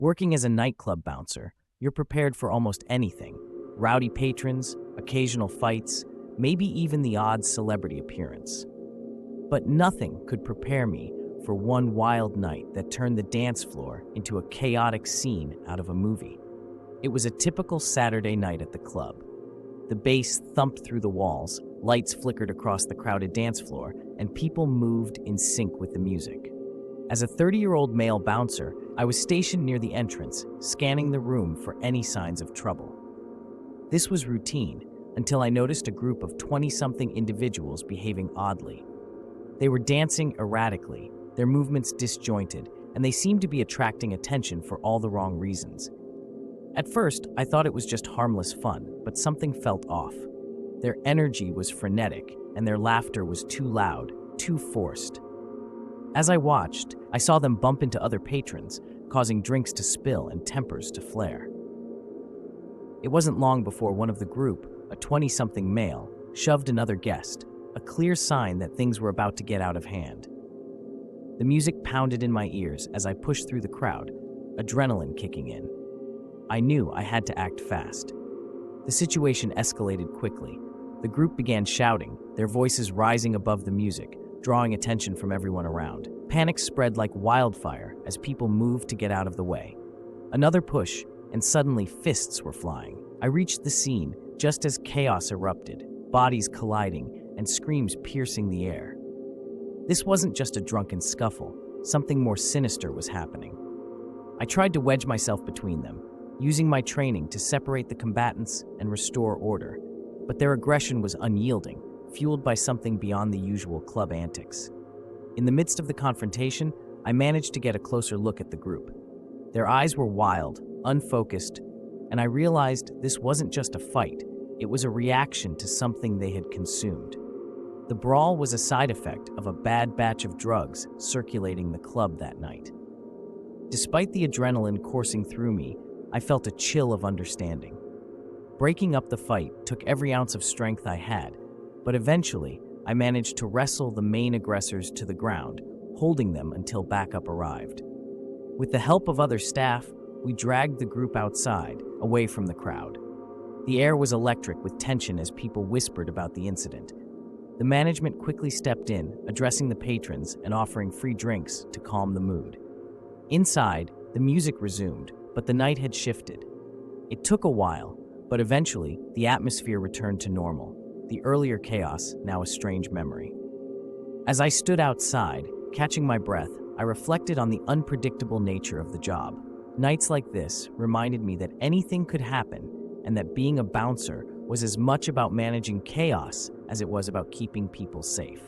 Working as a nightclub bouncer, you're prepared for almost anything. Rowdy patrons, occasional fights, maybe even the odd celebrity appearance. But nothing could prepare me for one wild night that turned the dance floor into a chaotic scene out of a movie. It was a typical Saturday night at the club. The bass thumped through the walls, lights flickered across the crowded dance floor, and people moved in sync with the music. As a 30-year-old male bouncer, I was stationed near the entrance, scanning the room for any signs of trouble. This was routine until I noticed a group of 20-something individuals behaving oddly. They were dancing erratically, their movements disjointed, and they seemed to be attracting attention for all the wrong reasons. At first, I thought it was just harmless fun, but something felt off. Their energy was frenetic, and their laughter was too loud, too forced. As I watched, I saw them bump into other patrons, causing drinks to spill and tempers to flare. It wasn't long before one of the group, a 20-something male, shoved another guest, a clear sign that things were about to get out of hand. The music pounded in my ears as I pushed through the crowd, adrenaline kicking in. I knew I had to act fast. The situation escalated quickly. The group began shouting, their voices rising above the music, drawing attention from everyone around. Panic spread like wildfire as people moved to get out of the way. Another push, and suddenly fists were flying. I reached the scene just as chaos erupted, bodies colliding and screams piercing the air. This wasn't just a drunken scuffle. Something more sinister was happening. I tried to wedge myself between them, using my training to separate the combatants and restore order, but their aggression was unyielding, fueled by something beyond the usual club antics. In the midst of the confrontation, I managed to get a closer look at the group. Their eyes were wild, unfocused, and I realized this wasn't just a fight, it was a reaction to something they had consumed. The brawl was a side effect of a bad batch of drugs circulating the club that night. Despite the adrenaline coursing through me, I felt a chill of understanding. Breaking up the fight took every ounce of strength I had, but eventually I managed to wrestle the main aggressors to the ground, holding them until backup arrived. With the help of other staff, we dragged the group outside, away from the crowd. The air was electric with tension as people whispered about the incident. The management quickly stepped in, addressing the patrons and offering free drinks to calm the mood. Inside, the music resumed, but the night had shifted. It took a while, but eventually the atmosphere returned to normal, the earlier chaos now a strange memory. As I stood outside, catching my breath, I reflected on the unpredictable nature of the job. Nights like this reminded me that anything could happen and that being a bouncer was as much about managing chaos as it was about keeping people safe.